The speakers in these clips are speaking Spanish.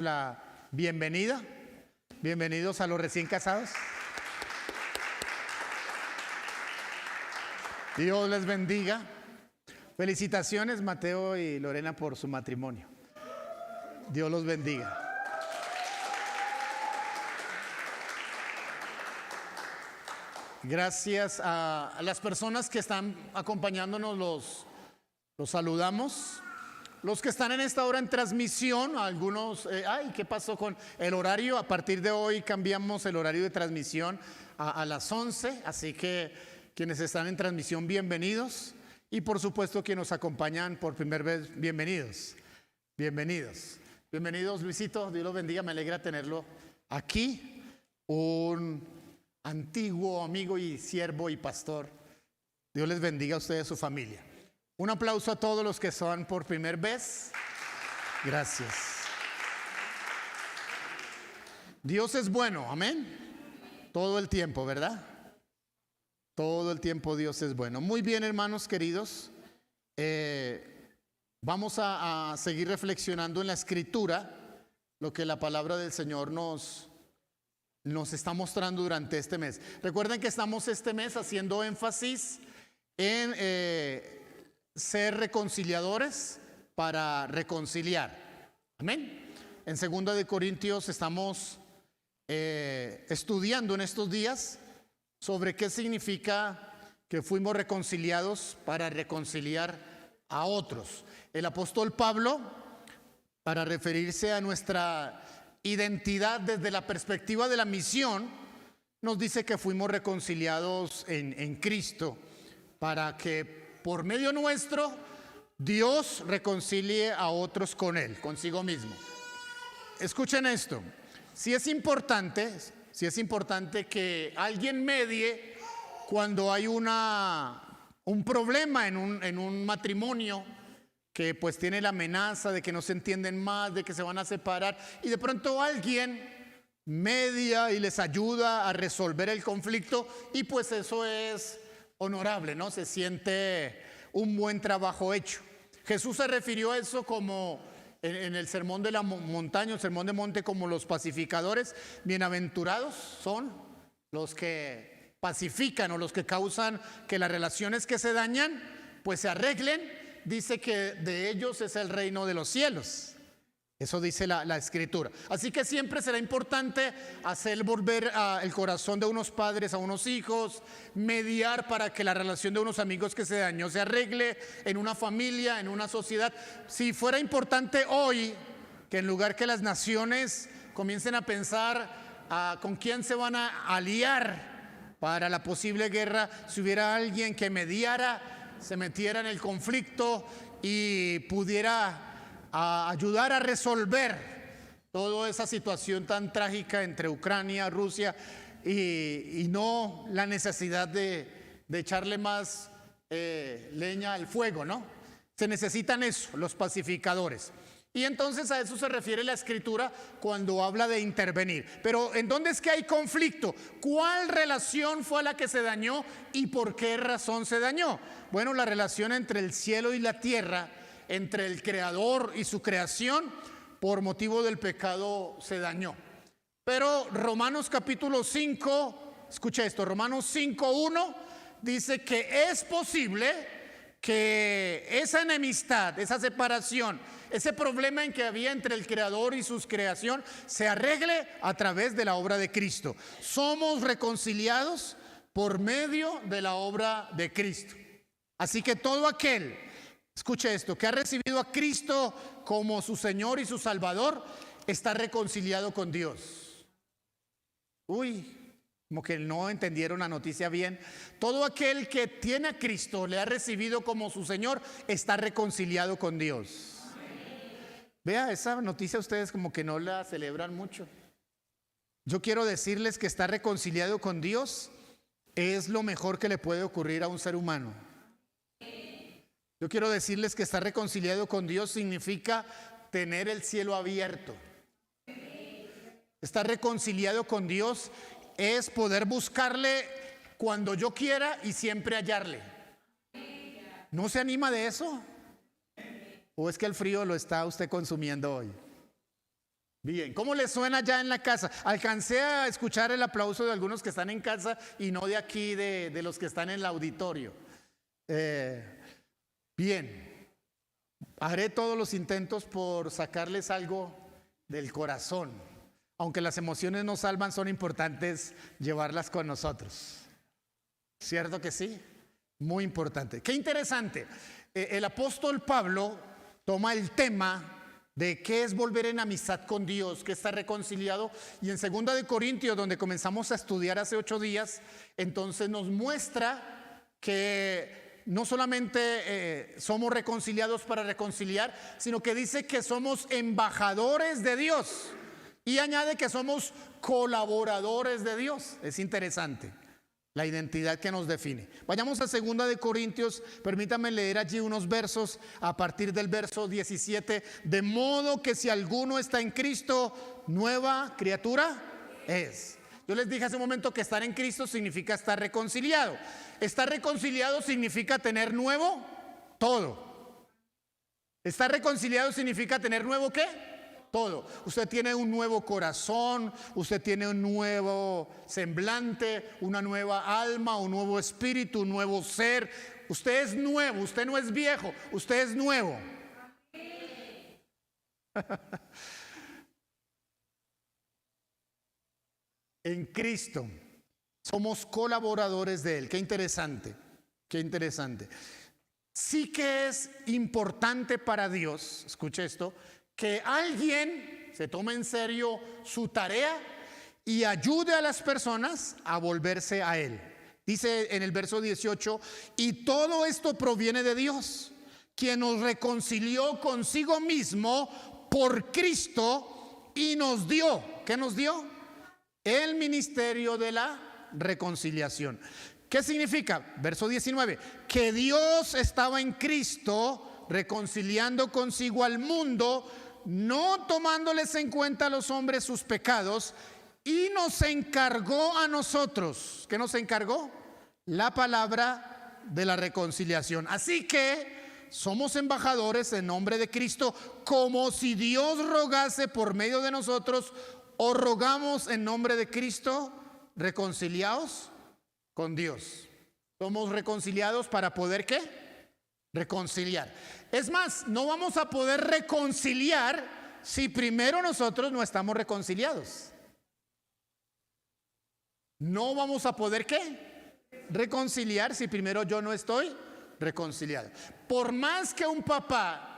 la bienvenida. Bienvenidos a los recién casados. Dios les bendiga. Felicitaciones, Mateo y Lorena, por su matrimonio. Dios los bendiga. Gracias a las personas que están acompañándonos, los saludamos. Los que están en esta hora en transmisión, algunos, ¿qué pasó con el horario? A partir de hoy cambiamos el horario de transmisión a las 11, así que quienes están en transmisión, bienvenidos. Y por supuesto, quienes nos acompañan por primera vez, bienvenidos. Bienvenidos. Bienvenidos, Luisito, Dios los bendiga, me alegra tenerlo aquí. Un antiguo amigo y siervo y pastor. Dios les bendiga a ustedes y a su familia. Un aplauso a todos los que son por primera vez. Gracias. Dios es bueno, amén. Todo el tiempo, ¿verdad? Todo el tiempo Dios es bueno. Muy bien, hermanos queridos. Vamos a seguir reflexionando en la Escritura, lo que la palabra del Señor nos está mostrando durante este mes. Recuerden que estamos este mes haciendo énfasis en ser reconciliadores para reconciliar. Amén. En 2 de Corintios estamos estudiando en estos días sobre qué significa que fuimos reconciliados para reconciliar a otros. El apóstol Pablo, para referirse a nuestra identidad desde la perspectiva de la misión, nos dice que fuimos reconciliados en Cristo para que por medio nuestro Dios reconcilie a otros con Él, consigo mismo. Escuchen esto. Si es importante que alguien medie cuando hay un problema en un matrimonio que pues tiene la amenaza de que no se entienden más, de que se van a separar, y de pronto alguien media y les ayuda a resolver el conflicto, y pues eso es honorable, ¿no? Se siente un buen trabajo hecho. Jesús se refirió a eso como en el sermón de la montaña, el sermón de monte, como los pacificadores. Bienaventurados son los que pacifican o los que causan que las relaciones que se dañan pues se arreglen. Dice que de ellos es el reino de los cielos. Eso dice la Escritura. Así que siempre será importante hacer volver el corazón de unos padres a unos hijos, mediar para que la relación de unos amigos que se dañó se arregle en una familia, en una sociedad. Si fuera importante hoy que en lugar que las naciones comiencen a pensar con quién se van a aliar para la posible guerra, si hubiera alguien que mediara, se metiera en el conflicto y pudiera ayudar a resolver toda esa situación tan trágica entre Ucrania, Rusia, y no la necesidad de echarle más leña al fuego, ¿no? Se necesitan eso, los pacificadores. Y entonces a eso se refiere la Escritura cuando habla de intervenir. Pero ¿en dónde es que hay conflicto? ¿Cuál relación fue la que se dañó y por qué razón se dañó? Bueno, la relación entre el cielo y la tierra, entre el Creador y su creación, por motivo del pecado se dañó. Pero Romanos capítulo 5, escucha esto, Romanos 5:1 dice que es posible que esa enemistad, esa separación, ese problema en que había entre el Creador y su creación se arregle a través de la obra de Cristo. Somos reconciliados por medio de la obra de Cristo. Así que todo aquel, escuche esto, que ha recibido a Cristo como su Señor y su Salvador, está reconciliado con Dios. Como que no entendieron la noticia bien. Todo aquel que tiene a Cristo, le ha recibido como su Señor, está reconciliado con Dios. Vea, esa noticia ustedes como que no la celebran mucho. Yo quiero decirles que estar reconciliado con Dios es lo mejor que le puede ocurrir a un ser humano. Yo quiero decirles que estar reconciliado con Dios significa tener el cielo abierto. Estar reconciliado con Dios es poder buscarle cuando yo quiera y siempre hallarle. ¿No se anima de eso? ¿O es que el frío lo está usted consumiendo hoy? Bien, ¿cómo les suena ya en la casa? Alcancé a escuchar el aplauso de algunos que están en casa y no de aquí, de los que están en el auditorio. Eh, bien, haré todos los intentos por sacarles algo del corazón. Aunque las emociones nos salvan, son importantes llevarlas con nosotros. ¿Cierto que sí? Muy importante. Qué interesante. El apóstol Pablo toma el tema de qué es volver en amistad con Dios, que está reconciliado, y en 2 de Corintios, donde comenzamos a estudiar hace 8 días, entonces nos muestra que no solamente somos reconciliados para reconciliar, sino que dice que somos embajadores de Dios, y añade que somos colaboradores de Dios. Es interesante la identidad que nos define. Vayamos a 2 de Corintios, permítame leer allí unos versos a partir del verso 17. De modo que si alguno está en Cristo, nueva criatura es. Yo les dije hace un momento que estar en Cristo significa estar reconciliado. Estar reconciliado significa tener nuevo todo. Estar reconciliado significa tener nuevo ¿qué? Todo. Usted tiene un nuevo corazón, usted tiene un nuevo semblante, una nueva alma, un nuevo espíritu, un nuevo ser. Usted es nuevo, usted no es viejo, usted es nuevo. En Cristo somos colaboradores de Él. Qué interesante, qué interesante. Sí que es importante para Dios, escuche esto, que alguien se tome en serio su tarea y ayude a las personas a volverse a Él. Dice en el verso 18, y todo esto proviene de Dios, quien nos reconcilió consigo mismo por Cristo y nos dio, ¿qué nos dio? El ministerio de la reconciliación. ¿Qué significa? Verso 19, que Dios estaba en Cristo reconciliando consigo al mundo, no tomándoles en cuenta a los hombres sus pecados, y nos encargó a nosotros. ¿Qué nos encargó? La palabra de la reconciliación. Así que somos embajadores en nombre de Cristo, como si Dios rogase por medio de nosotros. O rogamos en nombre de Cristo, reconciliados con Dios. Somos reconciliados para poder ¿qué? Reconciliar. Es más, no vamos a poder reconciliar si primero nosotros no estamos reconciliados. No vamos a poder ¿qué? Reconciliar si primero yo no estoy reconciliado. Por más que un papá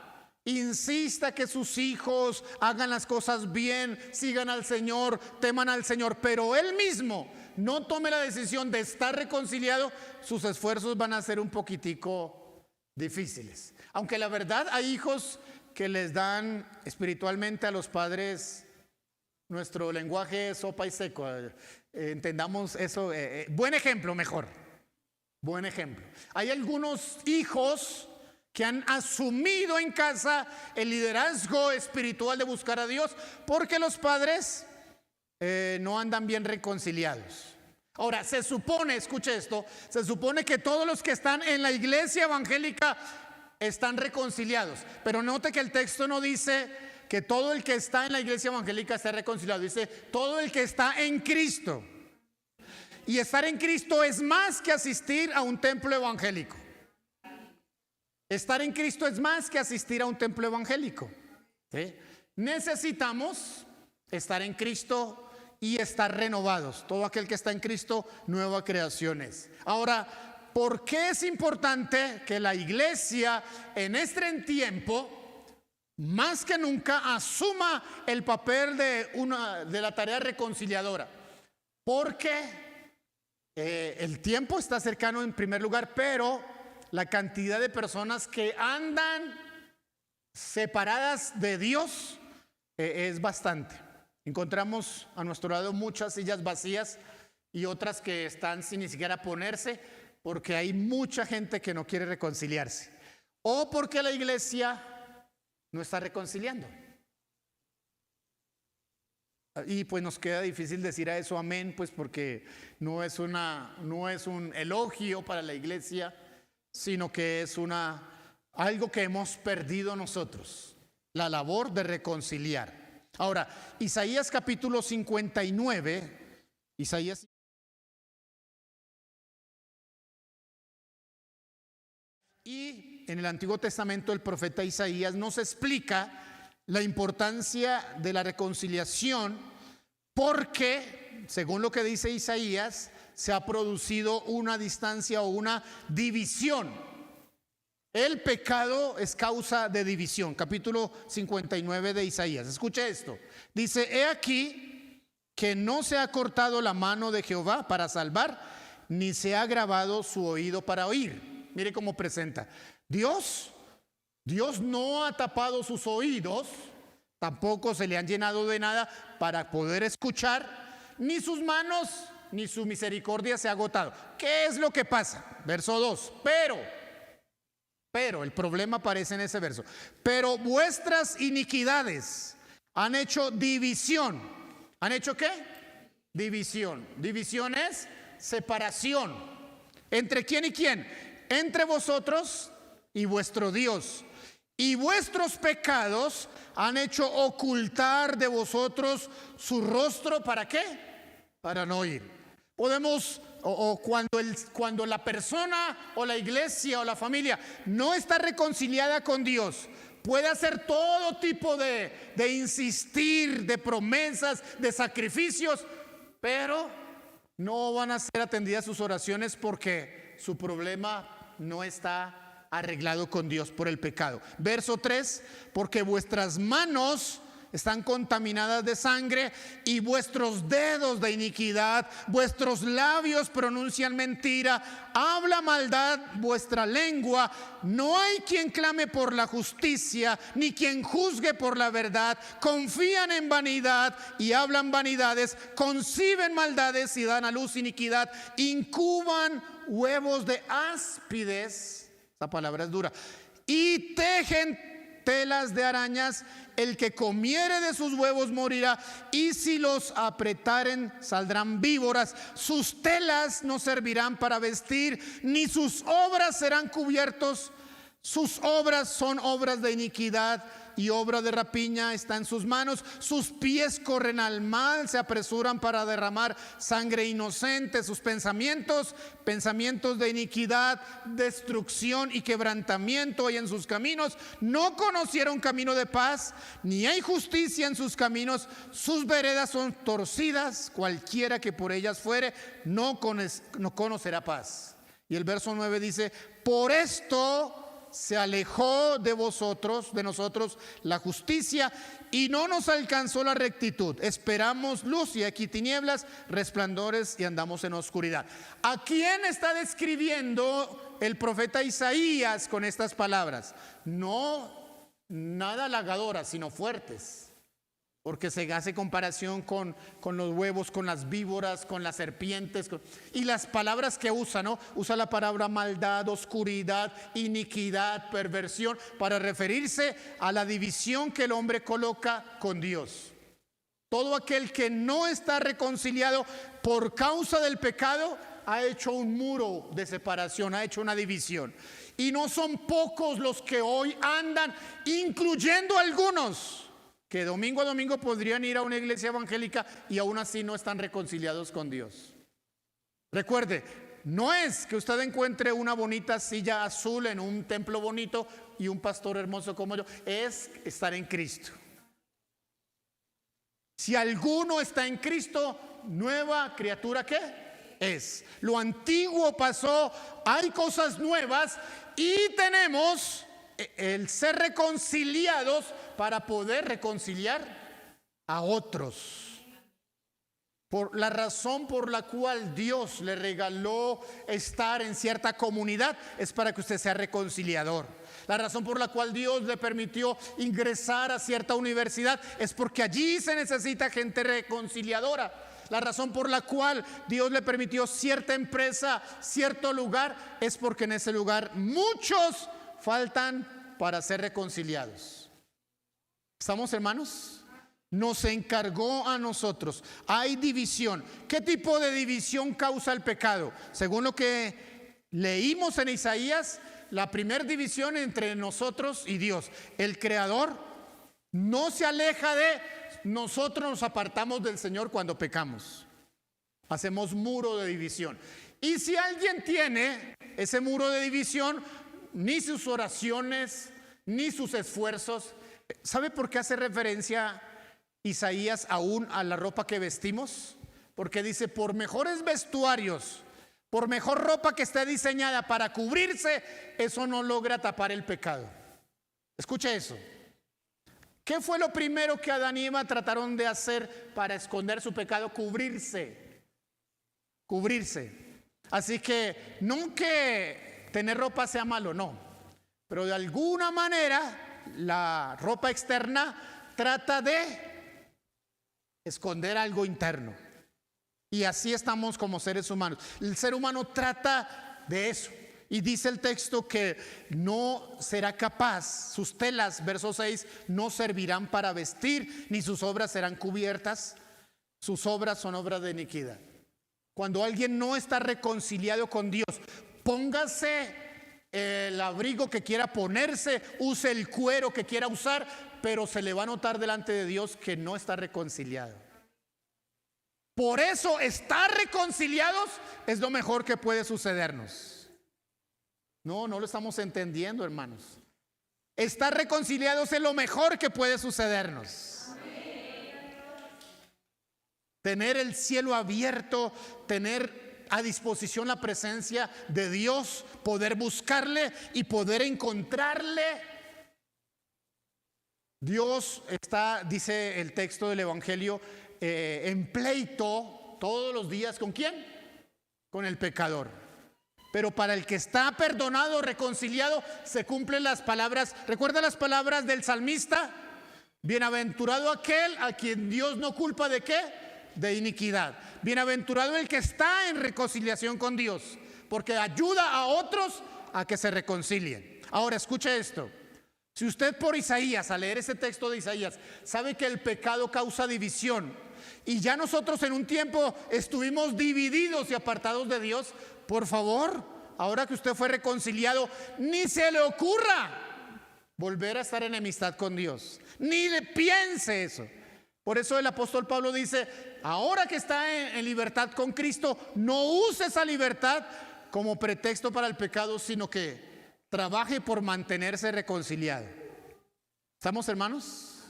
insista que sus hijos hagan las cosas bien, sigan al Señor, teman al Señor, pero él mismo no tome la decisión de estar reconciliado, sus esfuerzos van a ser un poquitico difíciles. Aunque la verdad hay hijos que les dan espiritualmente a los padres, nuestro lenguaje es sopa y seco, entendamos eso, buen ejemplo mejor, buen ejemplo. Hay algunos hijos que han asumido en casa el liderazgo espiritual de buscar a Dios porque los padres no andan bien reconciliados. Ahora, se supone, escuche esto, se supone que todos los que están en la iglesia evangélica están reconciliados, pero note que el texto no dice que todo el que está en la iglesia evangélica esté reconciliado, dice todo el que está en Cristo. Y estar en Cristo es más que asistir a un templo evangélico. Estar en Cristo es más que asistir a un templo evangélico. ¿Sí? Necesitamos estar en Cristo y estar renovados. Todo aquel que está en Cristo, nueva creación es. Ahora, ¿por qué es importante que la iglesia en este tiempo, más que nunca, asuma el papel de la tarea reconciliadora? Porque el tiempo está cercano en primer lugar, pero la cantidad de personas que andan separadas de Dios es bastante. Encontramos a nuestro lado muchas sillas vacías y otras que están sin ni siquiera ponerse, porque hay mucha gente que no quiere reconciliarse o porque la iglesia no está reconciliando. Y pues nos queda difícil decir a eso amén, pues porque no es un elogio para la iglesia, sino que es algo que hemos perdido nosotros, la labor de reconciliar. Ahora, Isaías capítulo 59, Isaías. Y en el Antiguo Testamento el profeta Isaías nos explica la importancia de la reconciliación porque, según lo que dice Isaías, se ha producido una distancia o una división. El pecado es causa de división. Capítulo 59 de Isaías. Escuche esto. Dice, he aquí que no se ha cortado la mano de Jehová para salvar, ni se ha agravado su oído para oír. Mire cómo presenta. Dios no ha tapado sus oídos, tampoco se le han llenado de nada para poder escuchar, ni sus manos, ni su misericordia se ha agotado. ¿Qué es lo que pasa? Verso 2. Pero, el problema aparece en ese verso. Pero vuestras iniquidades han hecho división. ¿Han hecho qué? División. División es separación. ¿Entre quién y quién? Entre vosotros y vuestro Dios. Y vuestros pecados han hecho ocultar de vosotros su rostro. ¿Para qué? Para no oír. Podemos, cuando la persona o la iglesia o la familia no está reconciliada con Dios, puede hacer todo tipo de insistir, de promesas, de sacrificios, pero no van a ser atendidas sus oraciones porque su problema no está arreglado con Dios por el pecado. Verso 3, porque vuestras manos están contaminadas de sangre y vuestros dedos de iniquidad, vuestros labios pronuncian mentira, habla maldad vuestra lengua, no hay quien clame por la justicia, ni quien juzgue por la verdad, confían en vanidad y hablan vanidades, conciben maldades y dan a luz iniquidad, incuban huevos de áspides, esa palabra es dura, y tejen telas de arañas, el que comiere de sus huevos morirá, y si los apretaren saldrán víboras, sus telas no servirán para vestir, ni sus obras serán cubiertos, sus obras son obras de iniquidad, y obra de rapiña está en sus manos, sus pies corren al mal, se apresuran para derramar sangre inocente, sus pensamientos de iniquidad, destrucción y quebrantamiento hay en sus caminos, no conocieron camino de paz, ni hay justicia en sus caminos, sus veredas son torcidas, cualquiera que por ellas fuere no conocerá paz. Y el verso 9 dice, por esto se alejó de nosotros la justicia y no nos alcanzó la rectitud. Esperamos luz y aquí tinieblas, resplandores y andamos en oscuridad. ¿A quién está describiendo el profeta Isaías con estas palabras? No nada halagadoras, sino fuertes. Porque se hace comparación con los huevos, con las víboras, con las serpientes. Y las palabras que usa, ¿no? Usa la palabra maldad, oscuridad, iniquidad, perversión, para referirse a la división que el hombre coloca con Dios. Todo aquel que no está reconciliado por causa del pecado ha hecho un muro de separación, ha hecho una división. Y no son pocos los que hoy andan, incluyendo algunos que domingo a domingo podrían ir a una iglesia evangélica y aún así no están reconciliados con Dios. Recuerde, no es que usted encuentre una bonita silla azul en un templo bonito y un pastor hermoso como yo, es estar en Cristo. Si alguno está en Cristo, nueva criatura, ¿qué es? Lo antiguo pasó, hay cosas nuevas y tenemos el ser reconciliados para poder reconciliar a otros. Por la razón por la cual Dios le regaló estar en cierta comunidad es para que usted sea reconciliador. La razón por la cual Dios le permitió ingresar a cierta universidad es porque allí se necesita gente reconciliadora. La razón por la cual Dios le permitió cierta empresa, cierto lugar, es porque en ese lugar muchos faltan para ser reconciliados. ¿Estamos, hermanos? Nos encargó a nosotros. Hay división. ¿Qué tipo de división causa el pecado? Según lo que leímos en Isaías, la primera división entre nosotros y Dios. El Creador no se aleja de nosotros nos apartamos del Señor cuando pecamos. Hacemos muro de división. Y si alguien tiene ese muro de división, ni sus oraciones, ni sus esfuerzos. ¿Sabe por qué hace referencia Isaías aún a la ropa que vestimos? Porque dice, por mejores vestuarios, por mejor ropa que esté diseñada para cubrirse, eso no logra tapar el pecado. Escuche eso. ¿Qué fue lo primero que Adán y Eva trataron de hacer para esconder su pecado? Cubrirse. Así que nunca tener ropa sea malo, no. Pero de alguna manera la ropa externa trata de esconder algo interno. Y así estamos como seres humanos. El ser humano trata de eso. Y dice el texto que no será capaz, sus telas, verso 6, no servirán para vestir, ni sus obras serán cubiertas. Sus obras son obras de iniquidad. Cuando alguien no está reconciliado con Dios, póngase el abrigo que quiera ponerse, use el cuero que quiera usar, pero se le va a notar delante de Dios que no está reconciliado. Por eso estar reconciliados es lo mejor que puede sucedernos. No lo estamos entendiendo, hermanos. Estar reconciliados es lo mejor que puede sucedernos. Tener el cielo abierto, tener a disposición la presencia de Dios, poder buscarle y poder encontrarle. Dios está, dice el texto del Evangelio, en pleito todos los días. ¿Con quién? Con el pecador. Pero para el que está perdonado, reconciliado, se cumplen las palabras. ¿Recuerda las palabras del salmista? Bienaventurado aquel a quien Dios no culpa ¿de qué? De iniquidad. Bienaventurado el que está en reconciliación con Dios, porque ayuda a otros a que se reconcilien. Ahora escuche esto. Si usted por Isaías, al leer ese texto de Isaías, sabe que el pecado causa división, y ya nosotros en un tiempo estuvimos divididos y apartados de Dios, por favor, ahora que usted fue reconciliado, ni se le ocurra volver a estar en enemistad con Dios, ni le piense eso. Por eso el apóstol Pablo dice, ahora que está en libertad con Cristo, no use esa libertad como pretexto para el pecado, sino que trabaje por mantenerse reconciliado. ¿Estamos, hermanos?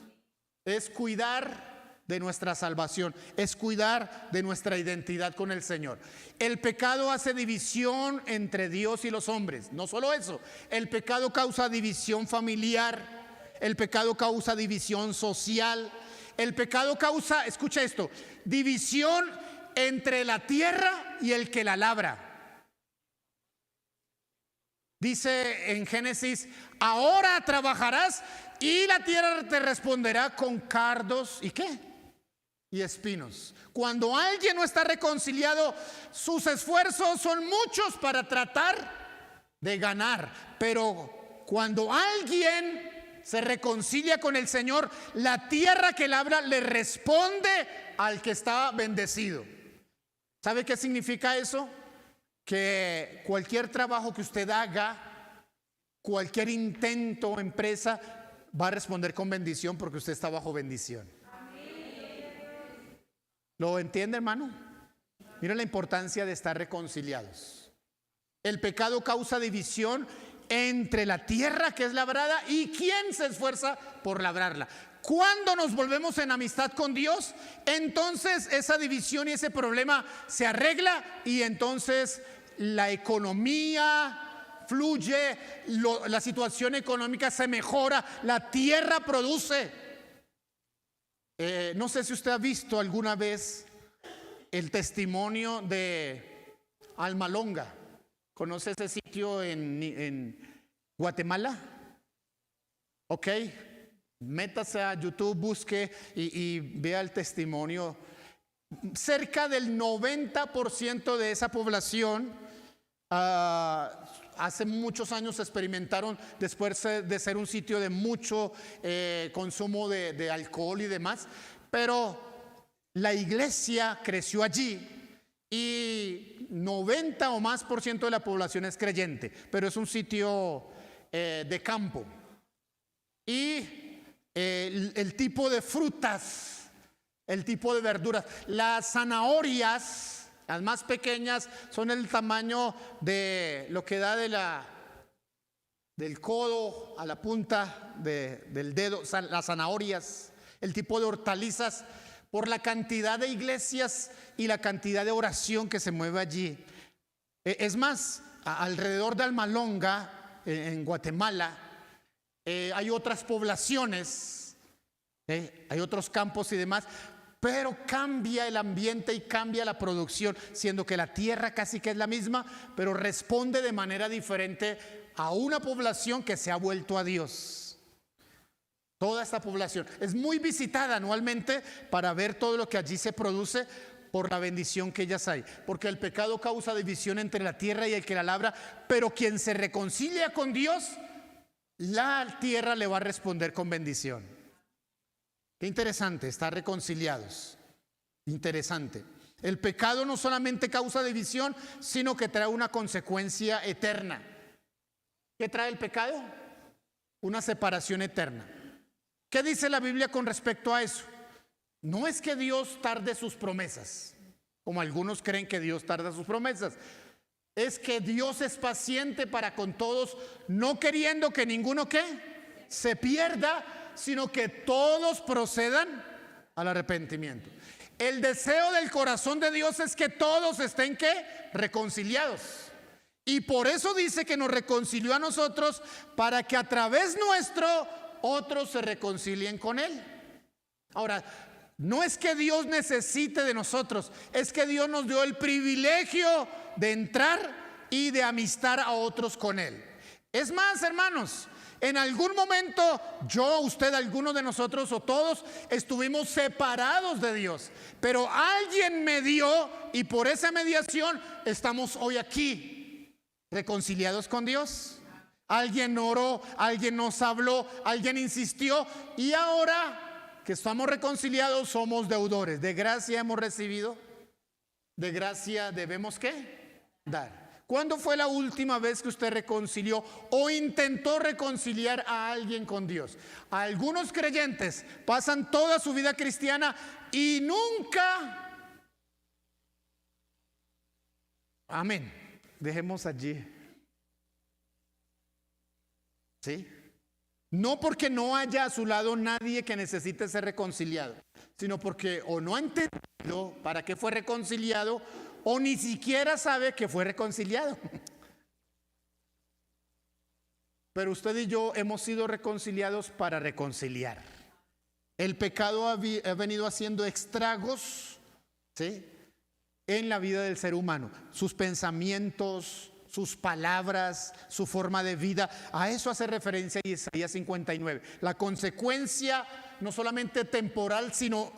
Es cuidar de nuestra salvación, es cuidar de nuestra identidad con el Señor. El pecado hace división entre Dios y los hombres. No solo eso, el pecado causa división familiar, el pecado causa división social, el pecado causa, escucha esto, división entre la tierra y el que la labra. Dice en Génesis, ahora trabajarás y la tierra te responderá con cardos y ¿qué? Y espinos. Cuando alguien no está reconciliado, sus esfuerzos son muchos para tratar de ganar. Pero cuando alguien se reconcilia con el Señor, la tierra que labra le responde al que está bendecido. ¿Sabe qué significa eso? Que cualquier trabajo que usted haga, cualquier intento, empresa, va a responder con bendición porque usted está bajo bendición. ¿Lo entiende, hermano? Mira la importancia de estar reconciliados. El pecado causa división entre la tierra que es labrada y quien se esfuerza por labrarla. Cuando nos volvemos en amistad con Dios, entonces esa división y ese problema se arregla y entonces la economía fluye, la situación económica se mejora, la tierra produce. No sé si usted ha visto alguna vez el testimonio de Almalonga. ¿Conoce ese sitio en Guatemala? Ok, métase a YouTube, busque y vea el testimonio. Cerca del 90% de esa población hace muchos años experimentaron, después de ser un sitio de mucho consumo de alcohol y demás, pero la iglesia creció allí y 90 o más por ciento de la población es creyente, pero es un sitio de campo. Y el tipo de frutas el tipo de verduras. Las zanahorias, las más pequeñas, son el tamaño de lo que da del codo a la punta del dedo, las zanahorias, el tipo de hortalizas, por la cantidad de iglesias y la cantidad de oración que se mueve allí. Es más, alrededor de Almalonga, en Guatemala, hay otras poblaciones, hay otros campos y demás, pero cambia el ambiente y cambia la producción, siendo que la tierra casi que es la misma, pero responde de manera diferente a una población que se ha vuelto a Dios. Toda esta población es muy visitada anualmente para ver todo lo que allí se produce por la bendición que ellas hay, porque el pecado causa división entre la tierra y el que la labra, pero quien se reconcilia con Dios, la tierra le va a responder con bendición. Qué interesante, estar reconciliados. Interesante. El pecado no solamente causa división, sino que trae una consecuencia eterna. ¿Qué trae el pecado? Una separación eterna. ¿Qué dice la Biblia con respecto a eso? No es que Dios tarde sus promesas, como algunos creen que Dios tarda sus promesas. Es que Dios es paciente para con todos, no queriendo que ninguno se pierda, sino que todos procedan al arrepentimiento. El deseo del corazón de Dios es que todos estén reconciliados. Y por eso dice que nos reconcilió a nosotros, para que a través nuestro otros se reconcilien con Él. Ahora, no es que Dios necesite de nosotros, es que Dios nos dio el privilegio de entrar y de amistar a otros con Él. Es más, hermanos, en algún momento yo, usted, alguno de nosotros o todos estuvimos separados de Dios, pero alguien me dio y por esa mediación estamos hoy aquí, reconciliados con Dios. Alguien oró, alguien nos habló, alguien insistió, y ahora que estamos reconciliados somos deudores. De gracia hemos recibido, de gracia debemos dar. ¿Cuándo fue la última vez que usted reconcilió o intentó reconciliar a alguien con Dios? Algunos creyentes pasan toda su vida cristiana y nunca. Amén. Dejemos allí. ¿Sí? No porque no haya a su lado nadie que necesite ser reconciliado, sino porque o no ha entendido para qué fue reconciliado, o ni siquiera sabe que fue reconciliado. Pero usted y yo hemos sido reconciliados para reconciliar. El pecado ha venido haciendo estragos, ¿sí?, en la vida del ser humano. Sus pensamientos, sus palabras, su forma de vida. A eso hace referencia Isaías 59. La consecuencia no solamente temporal, sino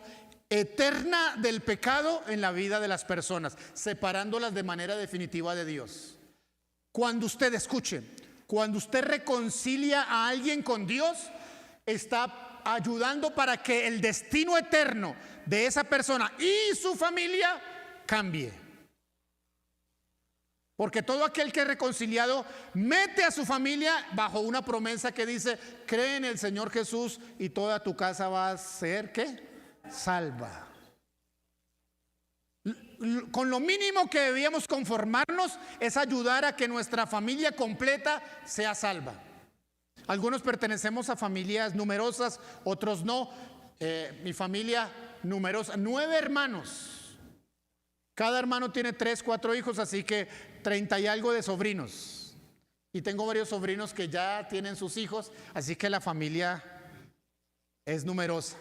eterna del pecado en la vida de las personas, separándolas de manera definitiva de Dios. Cuando usted escuche, cuando usted reconcilia a alguien con Dios, está ayudando para que el destino eterno de esa persona y su familia cambie. Porque todo aquel que es reconciliado mete a su familia bajo una promesa que dice: cree en el Señor Jesús y toda tu casa va a ser salva. Con lo mínimo que debíamos conformarnos es ayudar a que nuestra familia completa sea salva. Algunos pertenecemos a familias numerosas, otros no. Mi familia numerosa, 9 hermanos. Cada hermano tiene 3, 4 hijos, así que 30 y algo de sobrinos. Y tengo varios sobrinos que ya tienen sus hijos, así que la familia es numerosa.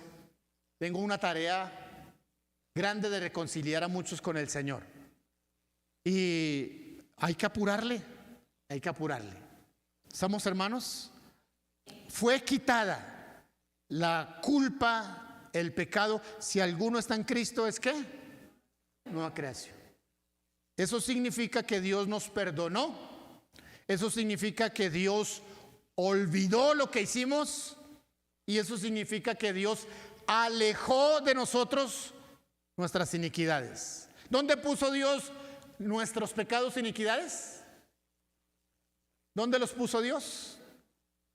Tengo una tarea grande de reconciliar a muchos con el Señor. Y hay que apurarle, hay que apurarle. ¿Estamos, hermanos? Fue quitada la culpa, el pecado. Si alguno está en Cristo, ¿es qué? Nueva creación. Eso significa que Dios nos perdonó. Eso significa que Dios olvidó lo que hicimos. Y eso significa que Dios alejó de nosotros nuestras iniquidades. ¿Dónde puso Dios nuestros pecados e iniquidades? ¿Dónde los puso Dios?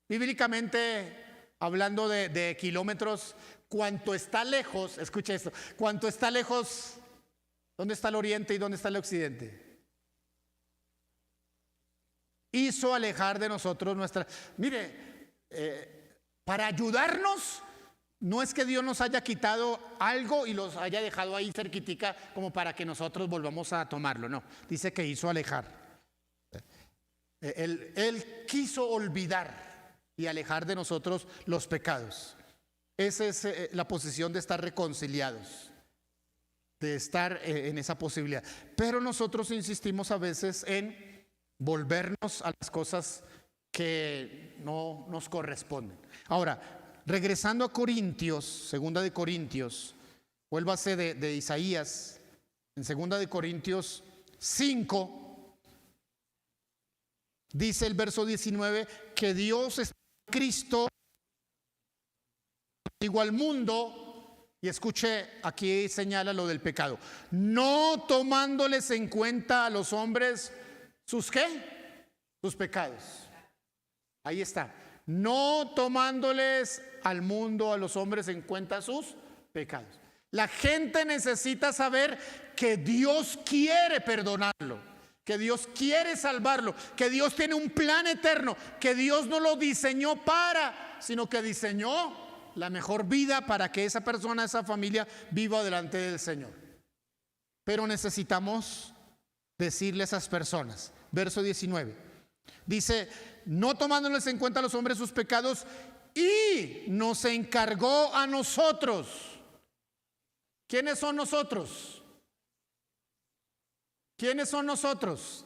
Bíblicamente, hablando de kilómetros, cuanto está lejos, escucha esto, cuanto está lejos, ¿dónde está el oriente y dónde está el occidente? Hizo alejar de nosotros nuestra... Mire, para ayudarnos, no es que Dios nos haya quitado algo y los haya dejado ahí cerquitica como para que nosotros volvamos a tomarlo, no. Dice que hizo alejar. Él quiso olvidar y alejar de nosotros los pecados. Esa es la posición de estar reconciliados, de estar en esa posibilidad. Pero nosotros insistimos a veces en volvernos a las cosas que no nos corresponden. Ahora, regresando a Corintios, segunda de Corintios, vuélvase de Isaías, en segunda de Corintios 5, dice el verso 19, que Dios es Cristo igual mundo, y escuche, aquí señala lo del pecado, no tomándoles en cuenta a los hombres sus ¿qué? Sus pecados. Ahí está. No tomándoles al mundo, a los hombres en cuenta sus pecados. La gente necesita saber que Dios quiere perdonarlo, que Dios quiere salvarlo, que Dios tiene un plan eterno, que Dios no lo diseñó sino que diseñó la mejor vida para que esa persona, esa familia viva delante del Señor. Pero necesitamos decirle a esas personas, verso 19, dice, no tomándoles en cuenta a los hombres sus pecados, y nos encargó a nosotros. ¿Quiénes son nosotros? ¿Quiénes son nosotros?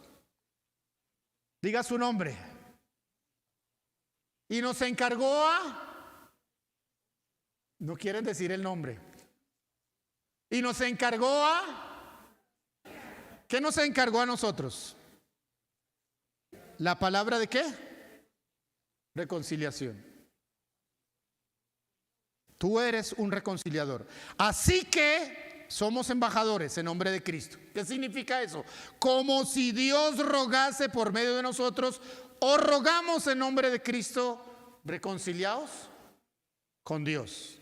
Diga su nombre. Y nos encargó a... No quieren decir el nombre. Y nos encargó a... ¿Qué nos encargó a nosotros? ¿La palabra de qué? Reconciliación. Tú eres un reconciliador. Así que somos embajadores en nombre de Cristo. ¿Qué significa eso? Como si Dios rogase por medio de nosotros, o rogamos en nombre de Cristo, reconciliados con Dios.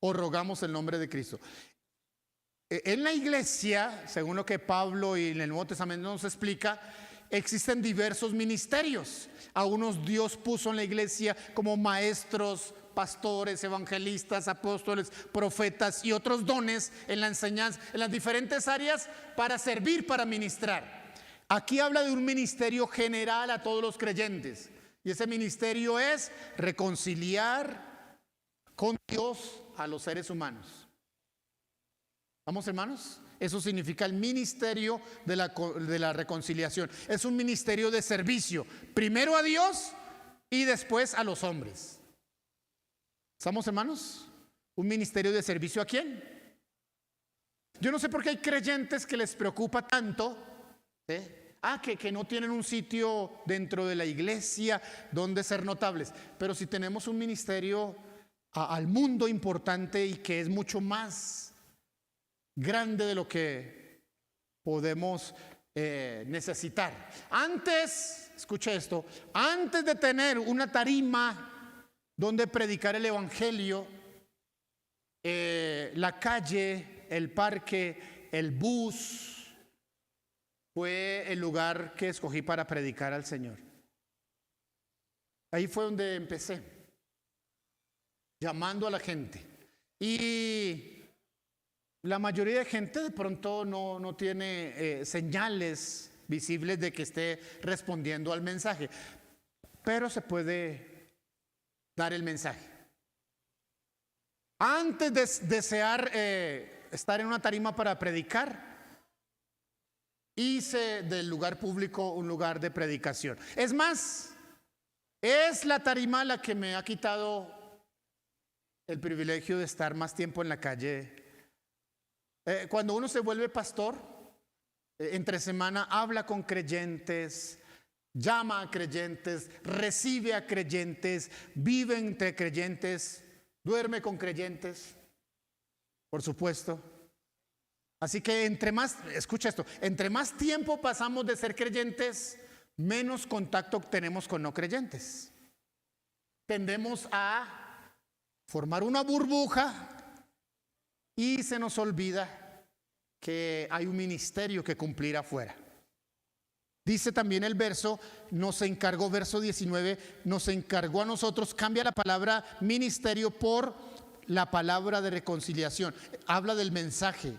O rogamos en nombre de Cristo. En la iglesia, según lo que Pablo y en el Nuevo Testamento nos explica, existen diversos ministerios. A unos Dios puso en la iglesia como maestros, pastores, evangelistas, apóstoles, profetas y otros dones en la enseñanza, en las diferentes áreas para servir, para ministrar. Aquí habla de un ministerio general a todos los creyentes. Y ese ministerio es reconciliar con Dios a los seres humanos. ¿Vamos, hermanos? Eso significa el ministerio de la reconciliación. Es un ministerio de servicio, primero a Dios y después a los hombres. ¿Estamos, hermanos? ¿Un ministerio de servicio a quién? Yo no sé por qué hay creyentes que les preocupa tanto, que no tienen un sitio dentro de la iglesia donde ser notables. Pero si tenemos un ministerio al mundo importante y que es mucho más grande de lo que podemos necesitar. Antes, escucha esto, antes de tener una tarima donde predicar el evangelio, la calle, el parque, el bus, fue el lugar que escogí para predicar al Señor. Ahí fue donde empecé, llamando a la gente. Y la mayoría de gente de pronto no tiene señales visibles de que esté respondiendo al mensaje, pero se puede dar el mensaje. Antes de desear estar en una tarima para predicar, hice del lugar público un lugar de predicación. Es más, es la tarima la que me ha quitado el privilegio de estar más tiempo en la calle. Cuando uno se vuelve pastor, entre semana habla con creyentes, llama a creyentes, recibe a creyentes, vive entre creyentes, duerme con creyentes, por supuesto. Así que escucha esto, entre más tiempo pasamos de ser creyentes, menos contacto tenemos con no creyentes. Tendemos a formar una burbuja y se nos olvida que hay un ministerio que cumplir afuera. Dice también el verso, nos encargó, verso 19, nos encargó a nosotros, cambia la palabra ministerio por la palabra de reconciliación. Habla del mensaje.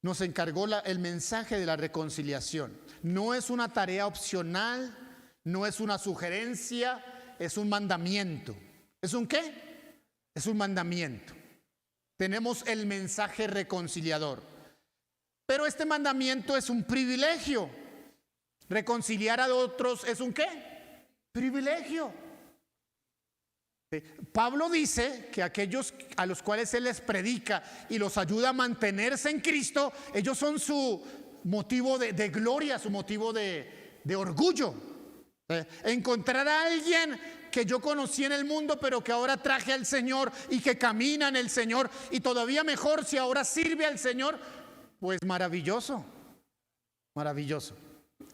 Nos encargó el mensaje de la reconciliación. No es una tarea opcional, no es una sugerencia, es un mandamiento. ¿Es un qué? Es un mandamiento. Tenemos el mensaje reconciliador. Pero este mandamiento es un privilegio. Reconciliar a otros es un qué? Privilegio. Pablo dice que aquellos a los cuales él les predica y los ayuda a mantenerse en Cristo, ellos son su motivo de gloria, su motivo de orgullo. Encontrar a alguien que yo conocí en el mundo pero que ahora traje al Señor y que camina en el Señor, y todavía mejor si ahora sirve al Señor, pues maravilloso, maravilloso.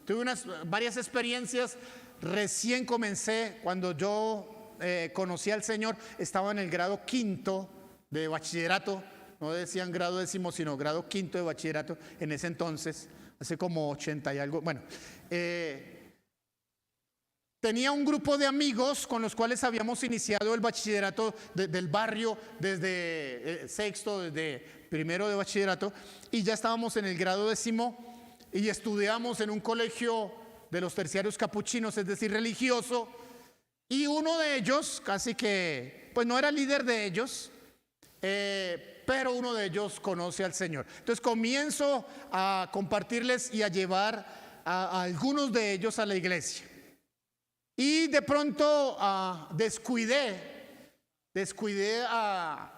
Tuve varias experiencias. Recién comencé, cuando yo conocí al Señor, estaba en el grado quinto de bachillerato. No decían grado décimo, sino grado quinto de bachillerato en ese entonces, hace como 80 y algo. Bueno, tenía un grupo de amigos con los cuales habíamos iniciado el bachillerato del barrio desde sexto, desde primero de bachillerato, y ya estábamos en el grado décimo y estudiamos en un colegio de los terciarios capuchinos, es decir, religioso. Y uno de ellos, casi que, pues no era líder de ellos, pero uno de ellos conoce al Señor. Entonces comienzo a compartirles y a llevar a algunos de ellos a la iglesia. Y de pronto descuidé a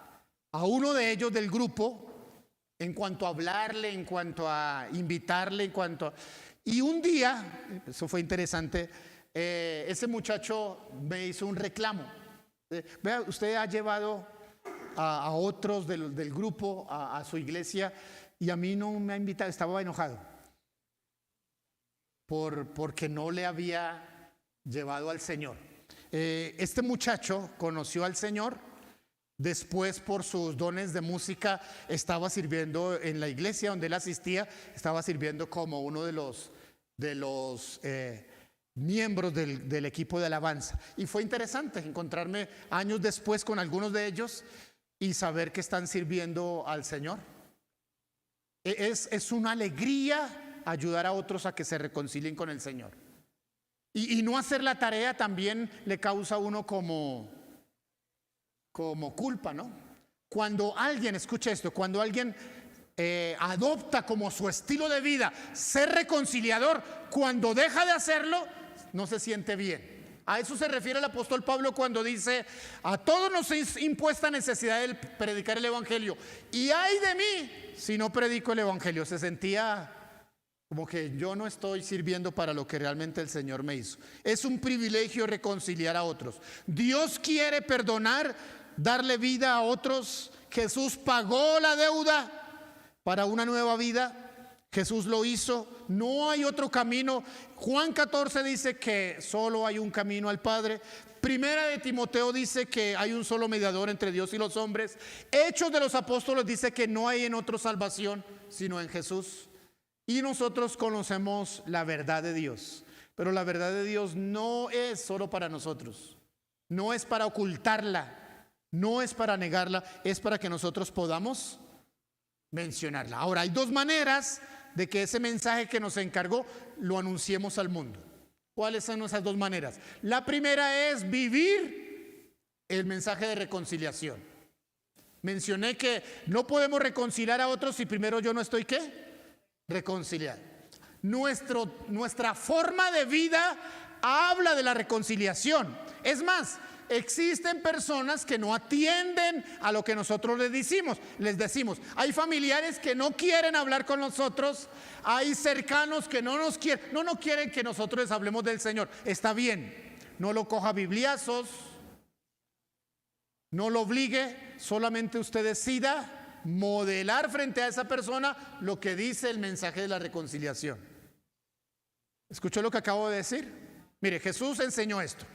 uno de ellos del grupo en cuanto a hablarle, en cuanto a invitarle, Y un día, eso fue interesante, ese muchacho me hizo un reclamo. Vea, usted ha llevado a otros del grupo a su iglesia y a mí no me ha invitado. Estaba enojado porque no le había llevado al Señor. Este muchacho conoció al Señor. Después, por sus dones de música, estaba sirviendo en la iglesia donde él asistía, estaba sirviendo como uno de los miembros del equipo de alabanza. Y fue interesante encontrarme años después con algunos de ellos y saber que están sirviendo al Señor. Es una alegría ayudar a otros a que se reconcilien con el Señor. Y no hacer la tarea también le causa a uno como culpa, ¿no? Cuando alguien, escuche esto, cuando alguien adopta como su estilo de vida ser reconciliador, cuando deja de hacerlo, no se siente bien. A eso se refiere el apóstol Pablo cuando dice: a todos nos es impuesta necesidad de predicar el evangelio, y ay de mí si no predico el evangelio. Se sentía como que yo no estoy sirviendo para lo que realmente el Señor me hizo. Es un privilegio reconciliar a otros. Dios quiere perdonar, darle vida a otros. Jesús pagó la deuda para una nueva vida. Jesús lo hizo. No hay otro camino. Juan 14 dice que solo hay un camino al Padre. Primera de Timoteo dice que hay un solo mediador entre Dios y los hombres. Hechos de los Apóstoles dice que no hay en otro salvación sino en Jesús. Y nosotros conocemos la verdad de Dios. Pero la verdad de Dios no es solo para nosotros. No es para ocultarla. No es para negarla. Es para que nosotros podamos mencionarla. Ahora, hay dos maneras de que ese mensaje que nos encargó lo anunciemos al mundo. ¿Cuáles son esas dos maneras? La primera es vivir el mensaje de reconciliación. Mencioné que no podemos reconciliar a otros si primero yo no estoy ¿qué? Reconciliado. Nuestra forma de vida habla de la reconciliación. Es más, existen personas que no atienden a lo que nosotros les decimos. Hay familiares que no quieren hablar con nosotros. Hay cercanos que no quieren que nosotros les hablemos del Señor. Está bien, no lo coja a bibliazos, no lo obligue, solamente usted decida modelar frente a esa persona lo que dice el mensaje de la reconciliación. ¿Escuchó lo que acabo de decir? Mire, Jesús enseñó esto.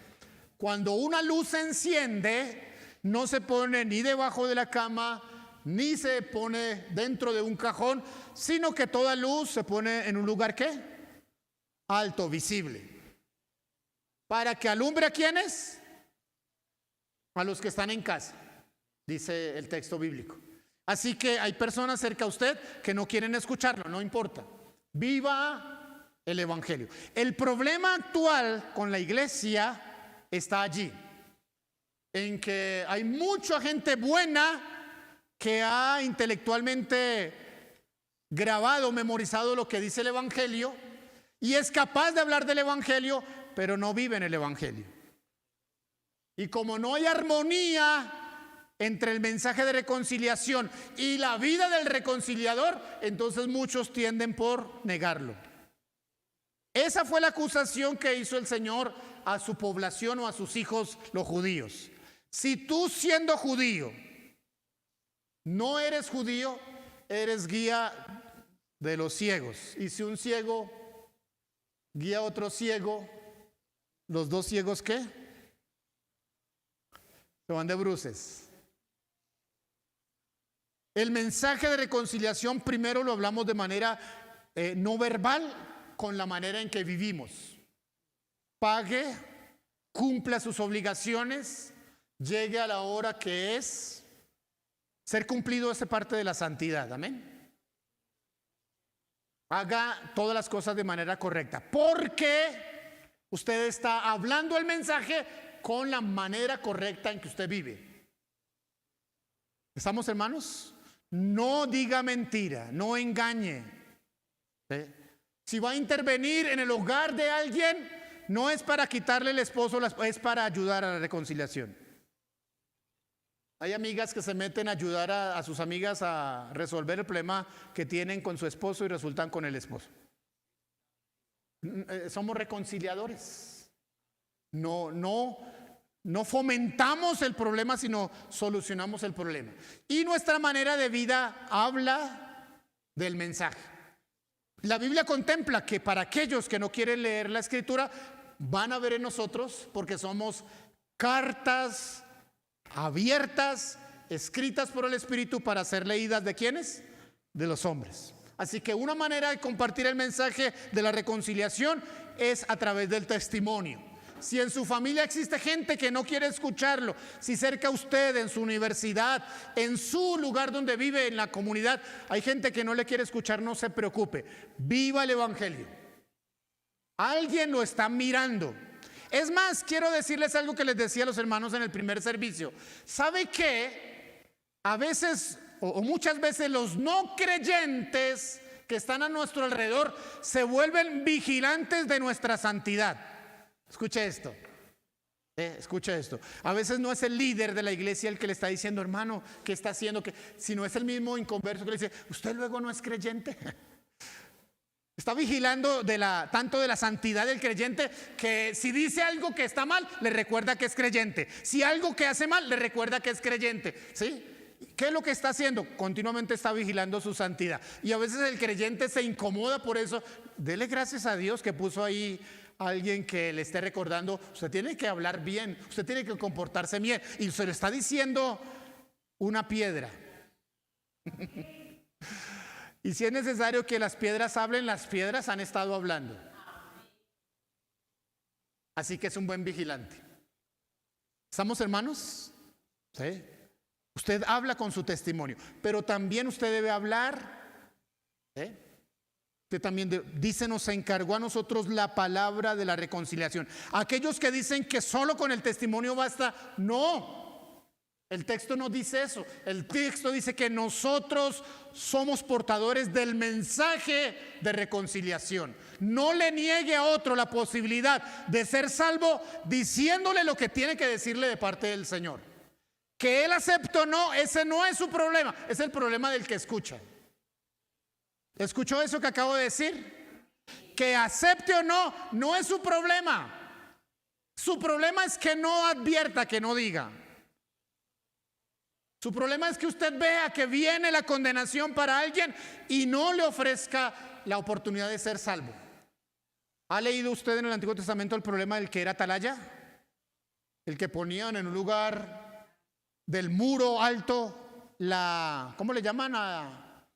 Cuando una luz se enciende no se pone ni debajo de la cama, ni se pone dentro de un cajón, sino que toda luz se pone en un lugar ¿qué? Alto, visible. ¿Para que alumbre a quiénes? A los que están en casa, dice el texto bíblico. Así que hay personas cerca a usted que no quieren escucharlo, no importa. Viva el evangelio. El problema actual con la iglesia está allí, en que hay mucha gente buena que ha intelectualmente grabado, memorizado lo que dice el evangelio y es capaz de hablar del evangelio, pero no vive en el evangelio. Y como no hay armonía entre el mensaje de reconciliación y la vida del reconciliador, entonces muchos tienden por negarlo. Esa fue la acusación que hizo el Señor a su población o a sus hijos, los judíos. Si tú, siendo judío, no eres judío, eres guía de los ciegos. Y si un ciego guía a otro ciego, ¿los dos ciegos qué? Se van de bruces. El mensaje de reconciliación primero lo hablamos de manera no verbal, con la manera en que vivimos. Pague, cumpla sus obligaciones, llegue a la hora que es. Ser cumplido es parte de la santidad, amén. Haga todas las cosas de manera correcta, porque usted está hablando el mensaje con la manera correcta en que usted vive. ¿Estamos, hermanos? No diga mentira, no engañe. Si va a intervenir en el hogar de alguien, no es para quitarle el esposo, es para ayudar a la reconciliación. Hay amigas que se meten a ayudar a sus amigas a resolver el problema que tienen con su esposo y resultan con el esposo. Somos reconciliadores. No fomentamos el problema, sino solucionamos el problema. Y nuestra manera de vida habla del mensaje. La Biblia contempla que para aquellos que no quieren leer la Escritura, van a ver en nosotros, porque somos cartas abiertas, escritas por el Espíritu para ser leídas ¿de quiénes? De los hombres. Así que una manera de compartir el mensaje de la reconciliación es a través del testimonio. Si en su familia existe gente que no quiere escucharlo, si cerca a usted, en su universidad, en su lugar donde vive, en la comunidad, hay gente que no le quiere escuchar, no se preocupe. Viva el evangelio. Alguien lo está mirando. Es más, quiero decirles algo que les decía a los hermanos en el primer servicio. ¿Sabe qué? A veces o muchas veces los no creyentes que están a nuestro alrededor se vuelven vigilantes de nuestra santidad. Escuche esto. Escuche esto. A veces no es el líder de la iglesia el que le está diciendo, hermano, ¿qué está haciendo? Sino es el mismo inconverso que le dice, ¿usted luego no es creyente? Está vigilando tanto de la santidad del creyente, que si dice algo que está mal, le recuerda que es creyente. Si algo que hace mal, le recuerda que es creyente. ¿Sí? ¿Qué es lo que está haciendo? Continuamente está vigilando su santidad. Y a veces el creyente se incomoda por eso. Dele gracias a Dios que puso ahí a alguien que le esté recordando, usted tiene que hablar bien, usted tiene que comportarse bien. Y se le está diciendo una piedra. Y si es necesario que las piedras hablen, las piedras han estado hablando. Así que es un buen vigilante. ¿Estamos, hermanos? ¿Sí? Usted habla con su testimonio, pero también usted debe hablar. ¿Sí? Usted también dice, nos encargó a nosotros la palabra de la reconciliación. Aquellos que dicen que solo con el testimonio basta, no. El texto no dice eso. El texto dice que nosotros somos portadores del mensaje de reconciliación. No le niegue a otro la posibilidad de ser salvo diciéndole lo que tiene que decirle de parte del Señor. Que él acepte o no, ese no es su problema, es el problema del que escucha. ¿Escuchó eso que acabo de decir? Que acepte o no, no es su problema. Su problema es que no advierta, que no diga. Su problema es que usted vea que viene la condenación para alguien y no le ofrezca la oportunidad de ser salvo. ¿Ha leído usted en el Antiguo Testamento el problema del que era atalaya? El que ponían en un lugar del muro alto, ¿cómo le llaman a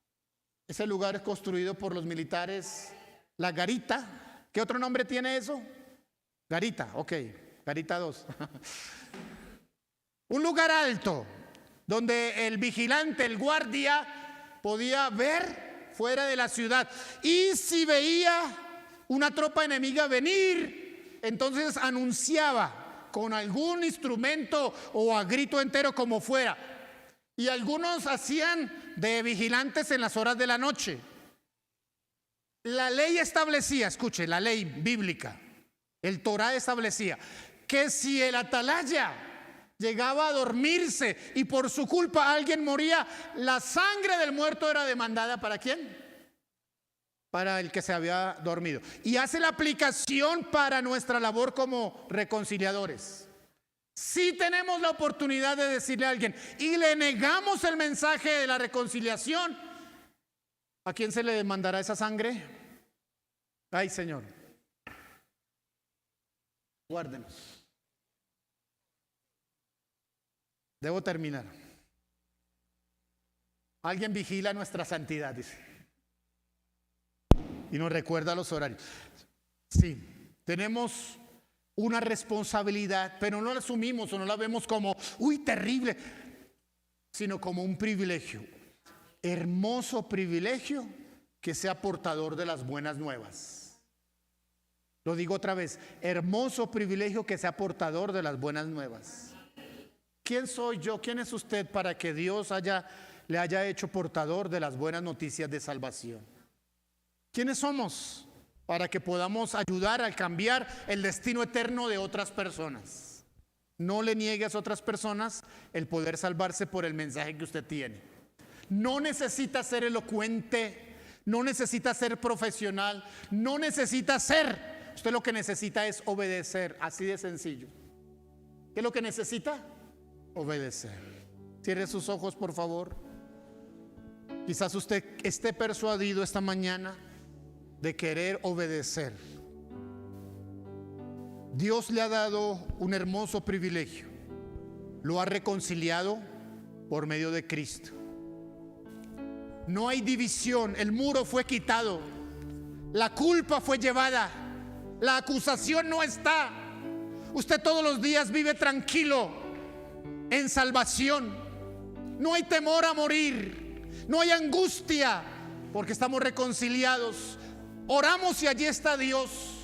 ese lugar construido por los militares? La garita. ¿Qué otro nombre tiene eso? Garita, ok, garita 2. Un lugar alto donde el vigilante, el guardia, podía ver fuera de la ciudad. Y si veía una tropa enemiga venir, entonces anunciaba con algún instrumento o a grito entero, como fuera. Y algunos hacían de vigilantes en las horas de la noche. La ley establecía, escuche, la ley bíblica, el Torá establecía que si el atalaya llegaba a dormirse y por su culpa alguien moría, la sangre del muerto era demandada ¿para quién? Para el que se había dormido. Y hace la aplicación para nuestra labor como reconciliadores. Si tenemos la oportunidad de decirle a alguien y le negamos el mensaje de la reconciliación, ¿a quién se le demandará esa sangre? Ay, Señor, guárdenos. Debo terminar. Alguien vigila nuestra santidad, dice, y nos recuerda los horarios. Sí, tenemos una responsabilidad, pero no la asumimos o no la vemos como, uy, terrible, sino como un privilegio. Hermoso privilegio que sea portador de las buenas nuevas. Lo digo otra vez, hermoso privilegio que sea portador de las buenas nuevas. ¿Quién soy yo? ¿Quién es usted para que Dios le haya hecho portador de las buenas noticias de salvación? ¿Quiénes somos para que podamos ayudar a cambiar el destino eterno de otras personas? No le niegues a otras personas el poder salvarse por el mensaje que usted tiene. No necesita ser elocuente, no necesita ser profesional, no necesita ser. Usted lo que necesita es obedecer, así de sencillo. ¿Qué es lo que necesita? Obedecer. Cierre sus ojos, por favor. Quizás usted esté persuadido esta mañana de querer obedecer. Dios le ha dado un hermoso privilegio. Lo ha reconciliado por medio de Cristo. No hay división, el muro fue quitado, la culpa fue llevada, la acusación no está. Usted todos los días vive tranquilo, en salvación. No hay temor a morir, no hay angustia, porque estamos reconciliados. Oramos y allí está Dios.